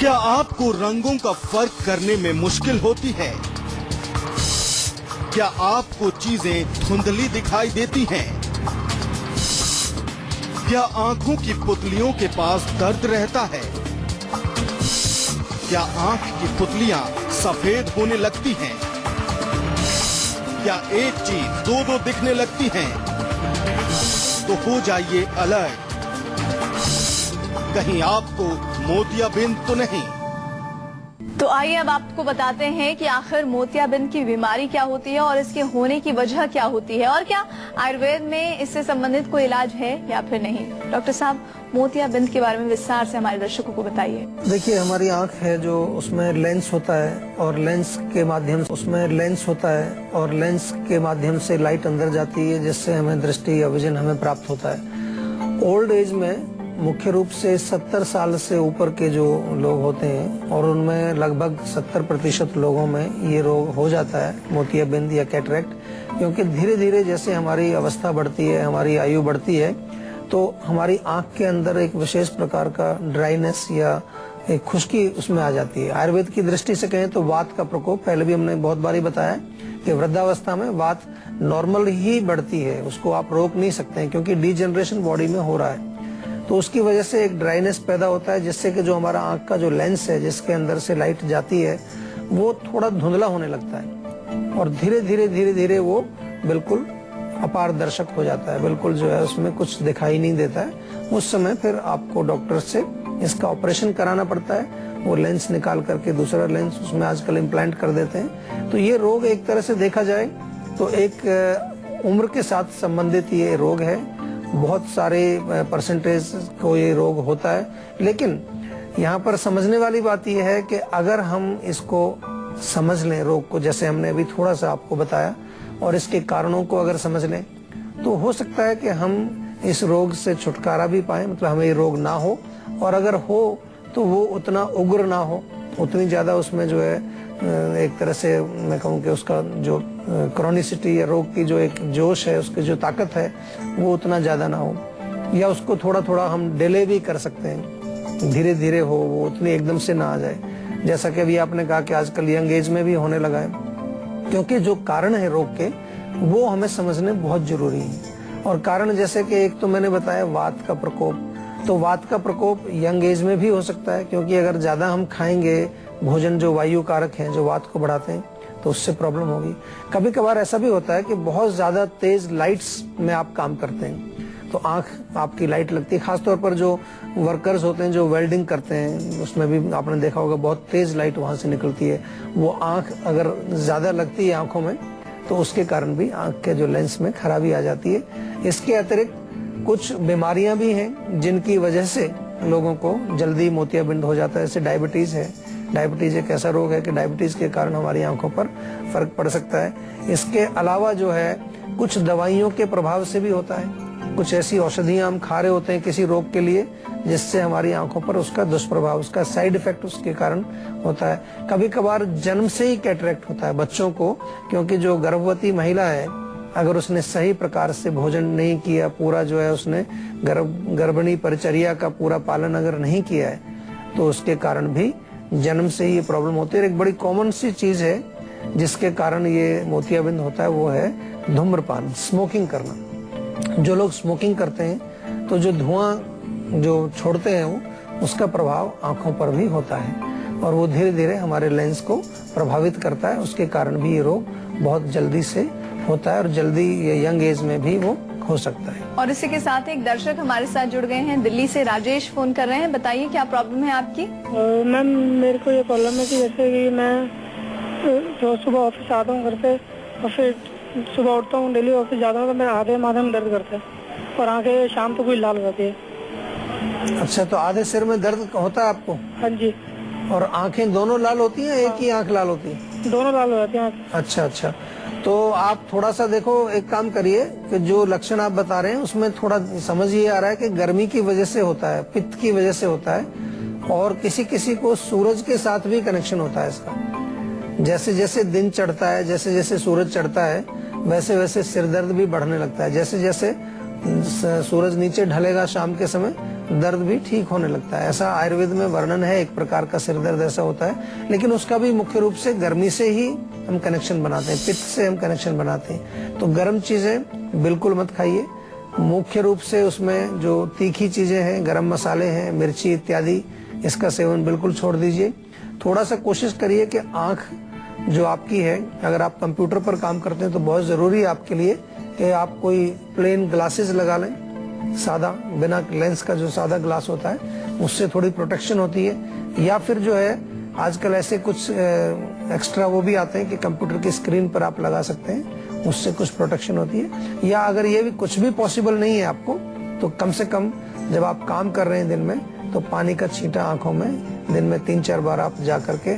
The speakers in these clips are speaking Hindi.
क्या आपको रंगों का फर्क करने में मुश्किल होती है? क्या आपको चीजें धुंधली दिखाई देती हैं? क्या आंखों की पुतलियों के पास दर्द रहता है? क्या आंख की पुतलियां सफेद होने लगती हैं? क्या एक चीज दो दो दिखने लगती हैं? तो हो जाइए अलर्ट, कहीं आपको मोतियाबिंद तो नहीं। तो आइए अब आपको बताते हैं कि आखिर मोतियाबिंद की बीमारी क्या होती है और इसके होने की वजह क्या होती है और क्या आयुर्वेद में इससे संबंधित कोई इलाज है या फिर नहीं। डॉक्टर साहब, मोतियाबिंद के बारे में विस्तार से हमारे दर्शकों को बताइए। देखिए, हमारी आंख है जो उसमें लेंस होता है और लेंस के माध्यम से लाइट अंदर जाती है, जिससे हमें दृष्टि या विजन हमें प्राप्त होता है। ओल्ड एज में मुख्य रूप से 70 साल से ऊपर के जो लोग होते हैं और उनमें लगभग 70% लोगों में ये रोग हो जाता है, मोतियाबिंद या कैटरेक्ट। क्योंकि धीरे धीरे जैसे हमारी अवस्था बढ़ती है, हमारी आयु बढ़ती है, तो हमारी आंख के अंदर एक विशेष प्रकार का ड्राइनेस या एक खुश्की उसमें आ जाती है। आयुर्वेद की दृष्टि से कहें तो वात का प्रकोप, पहले भी हमने बहुत बारी बताया कि वृद्धावस्था में वात नॉर्मल ही बढ़ती है, उसको आप रोक नहीं सकते हैं क्योंकि डीजनरेशन बॉडी में हो रहा है। तो उसकी वजह से एक ड्राइनेस पैदा होता है, जिससे कि जो हमारा आंख का जो लेंस है जिसके अंदर से लाइट जाती है वो थोड़ा धुंधला होने लगता है और धीरे धीरे वो बिल्कुल अपारदर्शक हो जाता है, बिल्कुल जो है उसमें कुछ दिखाई नहीं देता है। उस समय फिर आपको डॉक्टर से इसका ऑपरेशन कराना पड़ता है, वो लेंस निकाल करके दूसरा लेंस उसमें आजकल इम्प्लांट कर देते हैं। तो ये रोग एक तरह से देखा जाए तो एक उम्र के साथ संबंधित ये रोग है। बहुत सारे परसेंटेज को ये रोग होता है, लेकिन यहाँ पर समझने वाली बात यह है कि अगर हम इसको समझ लें रोग को, जैसे हमने अभी थोड़ा सा आपको बताया, और इसके कारणों को अगर समझ लें तो हो सकता है कि हम इस रोग से छुटकारा भी पाएं, मतलब हमें ये रोग ना हो, और अगर हो तो वो उतना उग्र ना हो, उतनी ज्यादा उसमें जो है एक तरह से मैं कहूँ कि उसका जो क्रॉनिसिटी या रोग की जो एक जोश है, उसकी जो ताकत है वो उतना ज्यादा ना हो, या उसको थोड़ा थोड़ा हम डिले भी कर सकते हैं, धीरे धीरे हो, वो उतनी एकदम से ना आ जाए। जैसा कि अभी आपने कहा कि आजकल यंग एज में भी होने लगा है, क्योंकि जो कारण है रोग के वो हमें समझने बहुत जरूरी है। और कारण जैसे कि एक तो मैंने बताया वात का प्रकोप, तो वात का प्रकोप यंग एज में भी हो सकता है, क्योंकि अगर ज्यादा हम खाएंगे भोजन जो वायु कारक हैं जो वात को बढ़ाते हैं तो उससे प्रॉब्लम होगी। कभी कभार ऐसा भी होता है कि बहुत ज्यादा तेज लाइट्स में आप काम करते हैं तो आंख आपकी लाइट लगती है, खासतौर पर जो वर्कर्स होते हैं जो वेल्डिंग करते हैं, उसमें भी आपने देखा होगा बहुत तेज लाइट वहां से निकलती है, वो आंख अगर ज्यादा लगती है आंखों में तो उसके कारण भी आंख के जो लेंस में खराबी आ जाती है। इसके अतिरिक्त कुछ बीमारियां भी हैं जिनकी वजह से लोगों को जल्दी मोतियाबिंद हो जाता है। जैसे डायबिटीज है, डायबिटीज एक ऐसा रोग है कि डायबिटीज के कारण हमारी आंखों पर फर्क पड़ सकता है। इसके अलावा जो है कुछ दवाइयों के प्रभाव से भी होता है, कुछ ऐसी औषधियां हम खा रहे होते हैं किसी रोग के लिए जिससे हमारी आंखों पर उसका दुष्प्रभाव, उसका साइड इफेक्ट उसके कारण होता है। कभी कभार जन्म से ही कैटरेक्ट होता है बच्चों को, क्योंकि जो गर्भवती महिला है अगर उसने सही प्रकार से भोजन नहीं किया, पूरा जो है उसने गर्भणी परिचर्या का पूरा पालन अगर नहीं किया है तो उसके कारण भी जन्म से ही ये प्रॉब्लम होती है। एक बड़ी कॉमन सी चीज है जिसके कारण ये मोतियाबिंद होता है, वो है धूम्रपान, स्मोकिंग करना। जो लोग स्मोकिंग करते हैं तो जो धुआं जो छोड़ते हैं वो उसका प्रभाव आंखों पर भी होता है और वो धीरे धीरे हमारे लेंस को प्रभावित करता है। उसके कारण भी ये रोग बहुत जल्दी से होता है और जल्दी ये यंग एज में भी वो हो सकता है। और इसी के साथ एक दर्शक हमारे साथ जुड़ गए हैं, दिल्ली से राजेश फोन कर रहे हैं। बताइए क्या प्रॉब्लम है आपकी? मैम, मेरे को ये प्रॉब्लम है कि जैसे कि मैं जो सुबह ऑफिस आता हूँ घर पे और फिर सुबह उठता हूँ, डेली ऑफिस जाता हूँ तो मेरे आधे माथे में दर्द करता है और आंखें शाम तक कोई लाल हो जाती है। अच्छा, तो आधे सिर में दर्द होता है आपको? हाँ जी। और आंखें दोनों लाल होती हैं, एक ही आंख लाल होती है? दोनों लाल हो जाती हैं। अच्छा, तो आप थोड़ा सा देखो, एक काम करिए कि जो लक्षण आप बता रहे हैं उसमें थोड़ा समझ ये आ रहा है कि गर्मी की वजह से होता है, पित्त की वजह से होता है, और किसी किसी को सूरज के साथ भी कनेक्शन होता है इसका। जैसे जैसे दिन चढ़ता है, जैसे जैसे सूरज चढ़ता है, वैसे वैसे सिर दर्द भी बढ़ने लगता है। जैसे जैसे सूरज नीचे ढलेगा शाम के समय, दर्द भी ठीक होने लगता है। ऐसा आयुर्वेद में वर्णन है, एक प्रकार का सिर दर्द ऐसा होता है, लेकिन उसका भी मुख्य रूप से गर्मी से ही हम कनेक्शन बनाते हैं, पित्त से हम कनेक्शन बनाते हैं। तो गर्म चीजें बिल्कुल मत खाइए। मुख्य रूप से उसमें जो तीखी चीजें हैं, गरम मसाले हैं, मिर्ची इत्यादि, इसका सेवन बिल्कुल छोड़ दीजिए। थोड़ा सा कोशिश करिए कि आंख जो आपकी है, अगर आप कंप्यूटर पर काम करते हैं तो बहुत जरूरी है आपके लिए कि आप कोई प्लेन ग्लासेस लगा लें, सादा, बिना लेंस का जो सादा ग्लास होता है, उससे थोड़ी प्रोटेक्शन होती है। या फिर जो है आजकल ऐसे कुछ एक्स्ट्रा वो भी आते हैं कि कंप्यूटर की स्क्रीन पर आप लगा सकते हैं, उससे कुछ प्रोटेक्शन होती है। या अगर ये भी कुछ भी पॉसिबल नहीं है आपको, तो कम से कम जब आप काम कर रहे हैं दिन में, तो पानी का छींटा आंखों में दिन में 3-4 बार आप जा करके,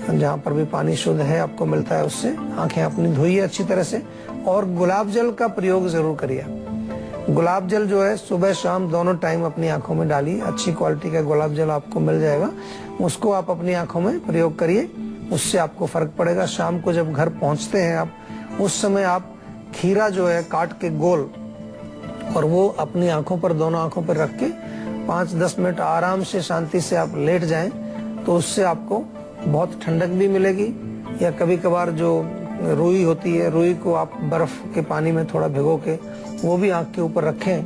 जहाँ पर भी पानी शुद्ध है आपको मिलता है, उससे आंखें अपनी धोइए अच्छी तरह से। और गुलाब जल का प्रयोग जरूर करिए। गुलाब जल जो है सुबह शाम दोनों टाइम अपनी आंखों में डालिए। अच्छी क्वालिटी का गुलाब जल आपको मिल जाएगा, उसको आप अपनी आंखों में प्रयोग करिए, उससे आपको फर्क पड़ेगा। शाम को जब घर पहुंचते हैं आप, उस समय आप खीरा जो है काट के गोल, और वो अपनी आंखों पर, दोनों आंखों पर रख के 5-10 मिनट आराम से शांति से आप लेट जाएं, तो उससे आपको बहुत ठंडक भी मिलेगी। या कभी कभार जो रुई होती है, रुई को आप बर्फ के पानी में थोड़ा भिगो के वो भी आंख के ऊपर रखें,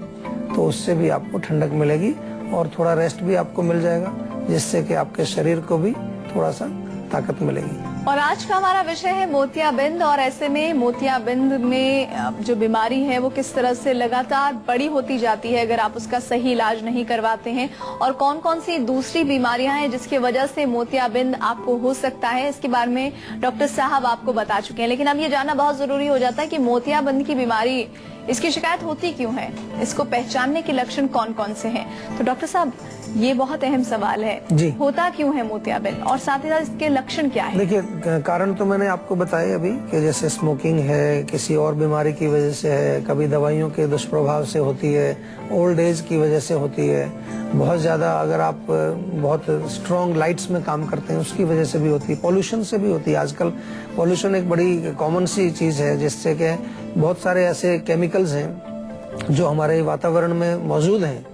तो उससे भी आपको ठंडक मिलेगी और थोड़ा रेस्ट भी आपको मिल जाएगा, जिससे कि आपके शरीर को भी थोड़ा सा ताकत मिलेगी। और आज का हमारा विषय है मोतियाबिंद, और ऐसे में मोतियाबिंद में जो बीमारी है वो किस तरह से लगातार बड़ी होती जाती है अगर आप उसका सही इलाज नहीं करवाते हैं, और कौन कौन सी दूसरी बीमारियां हैं जिसकी वजह से मोतियाबिंद आपको हो सकता है, इसके बारे में डॉक्टर साहब आपको बता चुके हैं। लेकिन अब ये जानना बहुत जरूरी हो जाता है कि मोतियाबिंद की बीमारी, इसकी शिकायत होती क्यों है, इसको पहचानने के लक्षण कौन कौन से हैं। तो डॉक्टर साहब, ये बहुत अहम सवाल है जी। होता क्यों है मोतियाबिंद, और साथ ही साथ इसके लक्षण क्या है? देखिए, कारण तो मैंने आपको बताए अभी कि जैसे स्मोकिंग है, किसी और बीमारी की वजह से है, कभी दवाइयों के दुष्प्रभाव से होती है, ओल्ड एज की वजह से होती है, बहुत ज्यादा अगर आप बहुत स्ट्रॉन्ग लाइट्स में काम करते हैं उसकी वजह से भी होती है, पॉल्यूशन से भी होती है। आजकल पॉल्यूशन एक बड़ी कॉमन सी चीज है, जिससे कि बहुत सारे ऐसे केमिकल्स हैं जो हमारे वातावरण में मौजूद हैं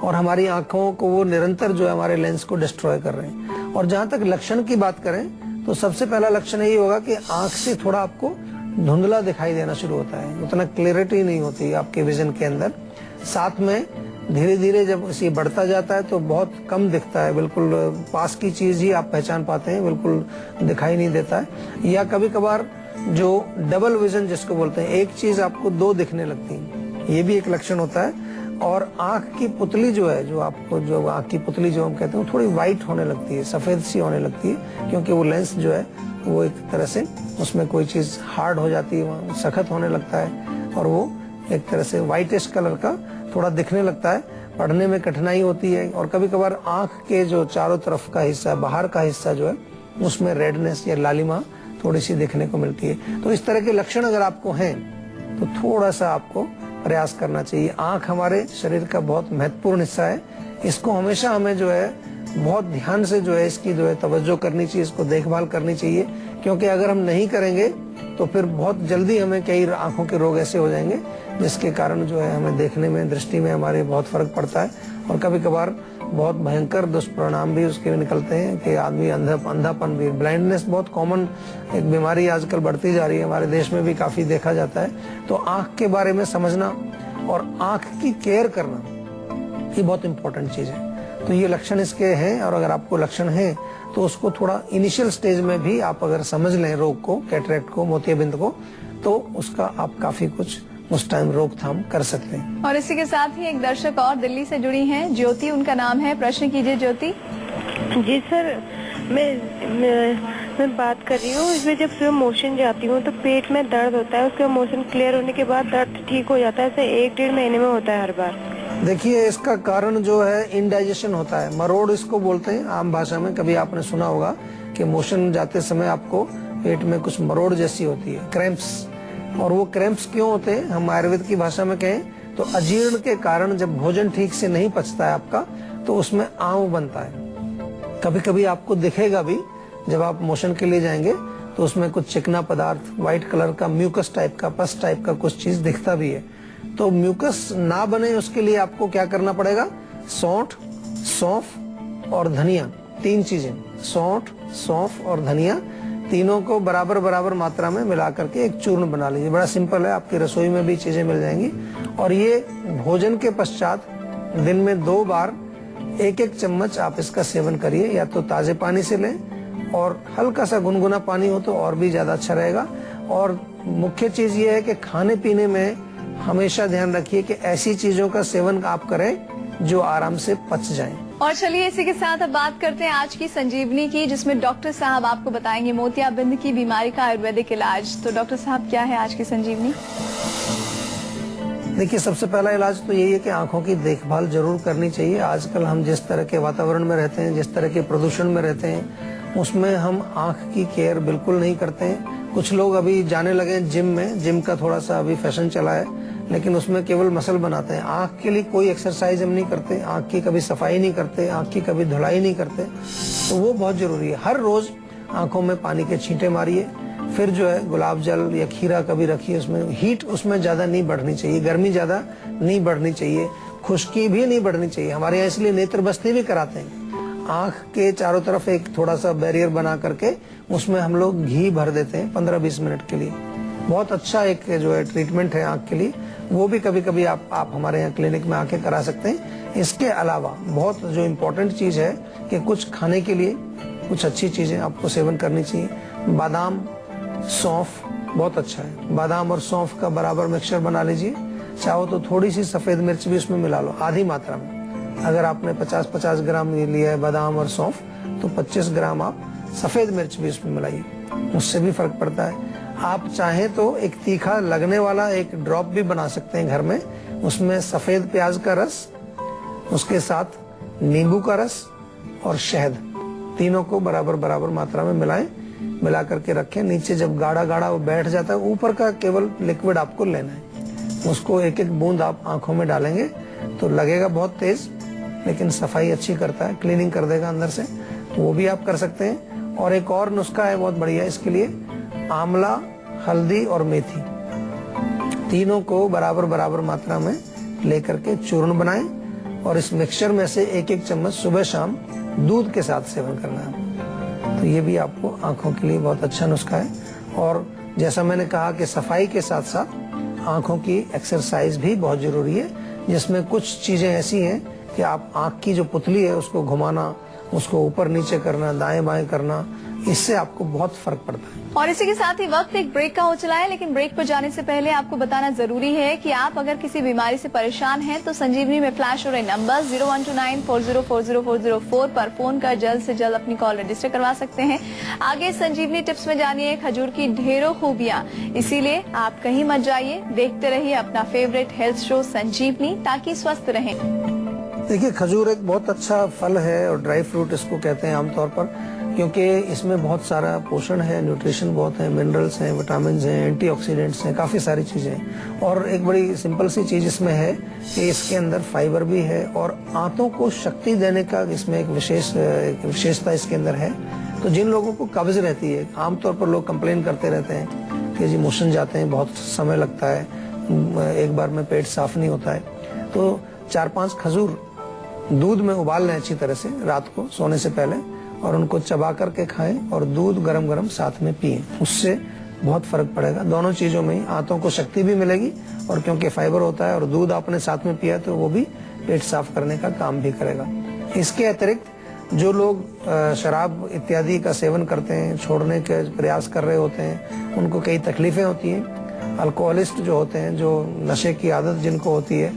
और हमारी आंखों को वो निरंतर जो है हमारे लेंस को डिस्ट्रॉय कर रहे हैं। और जहाँ तक लक्षण की बात करें तो सबसे पहला लक्षण यही होगा कि आंख से थोड़ा आपको धुंधला दिखाई देना शुरू होता है, उतना क्लियरिटी नहीं होती है आपके विजन के अंदर। साथ में धीरे धीरे जब इसे बढ़ता जाता है तो बहुत कम दिखता है, बिल्कुल पास की चीज ही आप पहचान पाते हैं, बिल्कुल दिखाई नहीं देता है। या कभी कभार जो डबल विजन जिसको बोलते हैं, एक चीज आपको दो दिखने लगती है, ये भी एक लक्षण होता है। और आंख की पुतली जो है, जो आंख की पुतली जो हम कहते हैं, थोड़ी व्हाइट होने लगती है, सफेद सी होने लगती है, क्योंकि वो लेंस जो है वो एक तरह से उसमें कोई चीज हार्ड हो जाती है, वहाँ सख्त होने लगता है और वो एक तरह से व्हाइटिश कलर का थोड़ा दिखने लगता है। पढ़ने में कठिनाई होती है और कभी कभार आंख के जो चारों तरफ का हिस्सा, बाहर का हिस्सा जो है, उसमें रेडनेस या लालिमा थोड़ी सी देखने को मिलती है। तो इस तरह के लक्षण अगर आपको हैं तो थोड़ा सा आपको प्रयास करना चाहिए। आंख हमारे शरीर का बहुत महत्वपूर्ण हिस्सा है, इसको हमेशा हमें जो है बहुत ध्यान से जो है इसकी जो है तवज्जो करनी चाहिए, इसको देखभाल करनी चाहिए, क्योंकि अगर हम नहीं करेंगे तो फिर बहुत जल्दी हमें कई आंखों के रोग ऐसे हो जाएंगे जिसके कारण जो है हमें देखने में, दृष्टि में हमारे बहुत फर्क पड़ता है और कभी कभार बहुत भयंकर दुष्परिणाम भी उसके निकलते हैं कि आदमी अंधापन भी, ब्लाइंडनेस बहुत कॉमन एक बीमारी आजकल बढ़ती जा रही है, हमारे देश में भी काफी देखा जाता है। तो आंख के बारे में समझना और आंख की केयर करना ये बहुत इंपॉर्टेंट चीज है। तो ये लक्षण इसके हैं और अगर आपको लक्षण है तो उसको थोड़ा इनिशियल स्टेज में भी आप अगर समझ लें रोग को, कैटरेक्ट को, मोतियाबिंद को, तो उसका आप काफी कुछ उस टाइम रोकथाम कर सकते हैं। और इसी के साथ ही एक दर्शक और दिल्ली से जुड़ी हैं, ज्योति उनका नाम है। प्रश्न कीजिए ज्योति। जी सर, मैं बात कर रही हूँ, इसमें जब सुबह मोशन जाती हूँ तो पेट में दर्द होता है, उसका मोशन क्लियर होने के बाद दर्द ठीक हो जाता है, ऐसे 1-1.5 महीने में होता है हर बार। देखिए, इसका कारण जो है इंडाइजेशन होता है, मरोड़ इसको बोलते हैं आम भाषा में। कभी आपने सुना होगा कि मोशन जाते समय आपको पेट में कुछ मरोड़ जैसी होती है, क्रैम्प्स। और वो क्रैम्प्स क्यों होते हैं, हम आयुर्वेद की भाषा में कहें तो अजीर्ण के कारण जब भोजन ठीक से नहीं पचता है आपका तो उसमें आंव बनता है। कभी कभी आपको दिखेगा भी, जब आप मोशन के लिए जाएंगे तो उसमें कुछ चिकना पदार्थ, व्हाइट कलर का म्यूकस टाइप का, पस टाइप का कुछ चीज दिखता भी है। तो म्यूकस ना बने उसके लिए आपको क्या करना पड़ेगा, सौंठ, सौंफ और धनिया, 3 चीजें, सौंठ, सौंफ और धनिया, तीनों को बराबर बराबर मात्रा में मिला करके एक चूर्ण बना लीजिए। बड़ा सिंपल है, आपकी रसोई में भी चीजें मिल जाएंगी। और ये भोजन के पश्चात दिन में 2 बार 1-1 चम्मच आप इसका सेवन करिए, या तो ताजे पानी से लें और हल्का सा गुनगुना पानी हो तो और भी ज्यादा अच्छा रहेगा। और मुख्य चीज ये है कि खाने पीने में हमेशा ध्यान रखिए कि ऐसी चीजों का सेवन आप करें जो आराम से पच जाएं। और चलिए इसी के साथ अब बात करते हैं आज की संजीवनी की, जिसमें डॉक्टर साहब आपको बताएंगे मोतियाबिंद की बीमारी का आयुर्वेदिक इलाज। तो डॉक्टर साहब, क्या है आज की संजीवनी? देखिए, सबसे पहला इलाज तो यही है कि आंखों की देखभाल जरूर करनी चाहिए। आजकल हम जिस तरह के वातावरण में रहते हैं, जिस तरह के प्रदूषण में रहते हैं, उसमें हम आंख की केयर बिल्कुल नहीं करते हैं। कुछ लोग अभी जाने लगे हैं जिम में, जिम का थोड़ा सा अभी फैशन चला है, लेकिन उसमें केवल मसल बनाते हैं। आंख के लिए कोई एक्सरसाइज हम नहीं करते, आंख की कभी सफाई नहीं करते, आंख की कभी धुलाई नहीं करते। तो वो बहुत जरूरी है। हर रोज आंखों में पानी के छींटे मारिए, फिर जो है गुलाब जल या खीरा कभी रखिए। उसमें हीट उसमें ज्यादा नहीं बढ़नी चाहिए, गर्मी ज्यादा नहीं बढ़नी चाहिए, खुश्की भी नहीं बढ़नी चाहिए। हमारे यहाँ इसलिए नेत्र बस्ती भी कराते हैं। आंख के चारों तरफ एक थोड़ा सा बैरियर बना करके उसमें हम लोग घी भर देते हैं 15-20 मिनट के लिए। बहुत अच्छा एक जो है ट्रीटमेंट है आंख के लिए, वो भी कभी कभी आप हमारे यहाँ क्लिनिक में आके करा सकते हैं। इसके अलावा बहुत जो इम्पोर्टेंट चीज है कि कुछ खाने के लिए कुछ अच्छी चीजें आपको सेवन करनी चाहिए। बादाम, सौंफ बहुत अच्छा है। बादाम और सौंफ का बराबर मिक्सचर बना लीजिए। चाहो तो थोड़ी सी सफेद मिर्च भी उसमें मिला लो, आधी मात्रा में। अगर आपने 50-50 ग्राम लिया है बादाम और सौंफ, तो 25 ग्राम आप सफेद मिर्च भी उसमें मिलाइए, उससे भी फर्क पड़ता है। आप चाहें तो एक तीखा लगने वाला एक ड्रॉप भी बना सकते हैं घर में। उसमें सफेद प्याज का रस, उसके साथ नींबू का रस और शहद, तीनों को बराबर बराबर मात्रा में मिलाएं, मिला करके रखें। नीचे जब गाढ़ा गाढ़ा वो बैठ जाता है, ऊपर का केवल लिक्विड आपको लेना है। उसको 1-1 बूंद आप आंखों में डालेंगे तो लगेगा बहुत तेज, लेकिन सफाई अच्छी करता है, क्लीनिंग कर देगा अंदर से। तो वो भी आप कर सकते हैं। और एक और नुस्खा है बहुत बढ़िया इसके लिए, आंवला, हल्दी और मेथी, तीनों को बराबर बराबर मात्रा में लेकर के चूर्ण बनाएं और इस मिक्सचर में से 1-1 चम्मच सुबह शाम दूध के साथ सेवन करना है। तो ये भी आपको आंखों के लिए बहुत अच्छा नुस्खा है। और जैसा मैंने कहा कि सफाई के साथ साथ आंखों की एक्सरसाइज भी बहुत जरूरी है, जिसमें कुछ चीजें ऐसी हैं कि आप आंख की जो पुतली है उसको घुमाना, उसको ऊपर नीचे करना, दाएं बाएं करना, इससे आपको बहुत फर्क पड़ता है। और इसी के साथ ही वक्त एक ब्रेक का हो चला है, लेकिन ब्रेक पर जाने से पहले आपको बताना जरूरी है कि आप अगर किसी बीमारी से परेशान हैं तो संजीवनी में फ्लैश हो रहे नंबर 0129404004 पर फोन कर जल्द से जल्द अपनी कॉल रजिस्टर करवा सकते हैं। आगे संजीवनी टिप्स में जानिए खजूर की ढेरों खूबियां, इसीलिए आप कहीं मत जाइए, देखते रहिए अपना फेवरेट हेल्थ शो संजीवनी, ताकि स्वस्थ रहें। देखिए, खजूर एक बहुत अच्छा फल है और ड्राई फ्रूट इसको कहते हैं आमतौर पर, क्योंकि इसमें बहुत सारा पोषण है, न्यूट्रिशन बहुत है, मिनरल्स हैं, विटामिन हैं, एंटीऑक्सीडेंट्स हैं, काफी सारी चीजें हैं। और एक बड़ी सिंपल सी चीज इसमें है कि इसके अंदर फाइबर भी है और आंतों को शक्ति देने का इसमें एक विशेषता इसके अंदर है। तो जिन लोगों को कब्ज रहती है, आमतौर पर लोग कंप्लेन करते रहते हैं कि जी मोशन जाते हैं, बहुत समय लगता है, एक बार में पेट साफ नहीं होता है, तो 4-5 खजूर दूध में उबाल लें अच्छी तरह से रात को सोने से पहले, और उनको चबा करके खाएं और दूध गरम गरम साथ में पिएं। उससे बहुत फर्क पड़ेगा। दोनों चीजों में आंतों को शक्ति भी मिलेगी, और क्योंकि फाइबर होता है और दूध आपने साथ में पिया तो वो भी पेट साफ करने का काम भी करेगा। इसके अतिरिक्त जो लोग शराब इत्यादि का सेवन करते हैं, छोड़ने के प्रयास कर रहे होते हैं, उनको कई तकलीफें होती हैं। अल्कोहलिस्ट जो होते हैं, जो नशे की आदत जिनको होती है,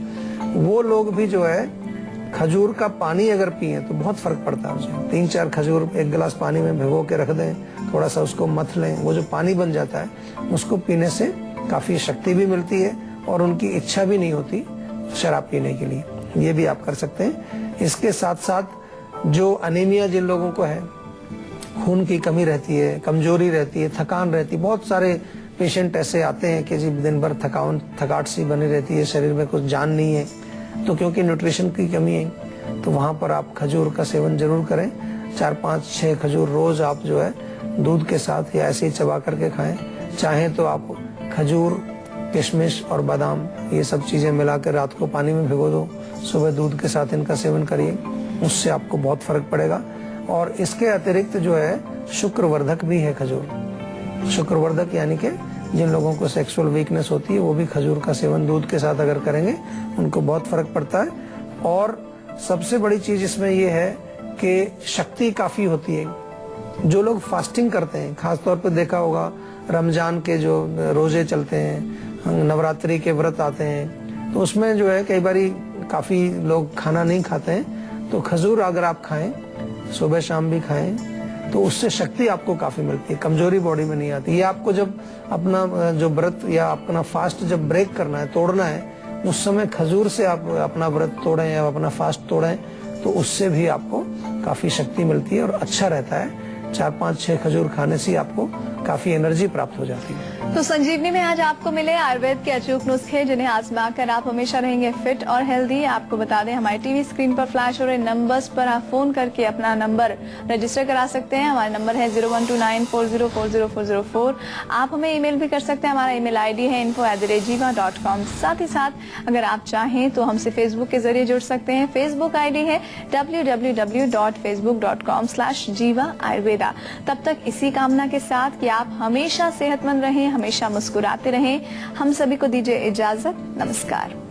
वो लोग भी जो है खजूर का पानी अगर पिए तो बहुत फर्क पड़ता है उसे। 3-4 खजूर 1 गिलास पानी में भिगो के रख दें, थोड़ा सा उसको मथ लें, वो जो पानी बन जाता है उसको पीने से काफी शक्ति भी मिलती है और उनकी इच्छा भी नहीं होती शराब पीने के लिए। ये भी आप कर सकते हैं। इसके साथ साथ जो अनीमिया जिन लोगों को है, खून की कमी रहती है, कमजोरी रहती है, थकान रहती है, बहुत सारे पेशेंट ऐसे आते हैं कि जी दिन भर थकावट सी बनी रहती है, शरीर में कुछ जान नहीं है, तो क्योंकि न्यूट्रिशन की कमी है, तो वहां पर आप खजूर का सेवन जरूर करें। 4-5-6 खजूर रोज आप जो है दूध के साथ या ऐसे ही चबा करके खाएं। चाहें तो आप खजूर, किशमिश और बादाम ये सब चीजें मिलाकर रात को पानी में भिगो दो, सुबह दूध के साथ इनका सेवन करिए, उससे आपको बहुत फर्क पड़ेगा। और इसके अतिरिक्त जो है शुक्रवर्धक भी है खजूर। शुक्रवर्धक यानी कि जिन लोगों को सेक्सुअल वीकनेस होती है वो भी खजूर का सेवन दूध के साथ अगर करेंगे उनको बहुत फर्क पड़ता है। और सबसे बड़ी चीज इसमें ये है कि शक्ति काफी होती है। जो लोग फास्टिंग करते हैं, खासतौर पर देखा होगा रमजान के जो रोजे चलते हैं, नवरात्रि के व्रत आते हैं, तो उसमें जो है कई बारी काफी लोग खाना नहीं खाते हैं, तो खजूर अगर आप खाएं, सुबह शाम भी खाएं, तो उससे शक्ति आपको काफी मिलती है, कमजोरी बॉडी में नहीं आती। ये आपको जब अपना जो व्रत या अपना फास्ट जब ब्रेक करना है, तोड़ना है, उस समय खजूर से आप अपना व्रत तोड़ें या अपना फास्ट तोड़ें, तो उससे भी आपको काफी शक्ति मिलती है और अच्छा रहता है। 4, 5, 6 खजूर खाने से आपको काफी एनर्जी प्राप्त हो जाती है। तो संजीवनी में आज आपको मिले आयुर्वेद के अचूक नुस्खे, जिन्हें आजमाकर आप हमेशा रहेंगे फिट और हेल्दी। आपको बता दें, हमारे टीवी स्क्रीन पर फ्लैश हो रहे नंबर्स पर आप फोन करके अपना नंबर रजिस्टर करा सकते हैं। हमारा नंबर है 0129404004। आप हमें ईमेल भी कर सकते हैं, हमारा ईमेल आईडी है info@jiva.com। साथ ही साथ अगर आप चाहें तो हमसे फेसबुक के जरिए जुड़ सकते हैं। फेसबुक आईडी है www.facebook.com/jiva ayurveda। तब तक इसी कामना के साथ कि आप हमेशा सेहतमंद रहें, हमेशा मुस्कुराते रहें, हम सभी को दीजिए इजाजत। नमस्कार।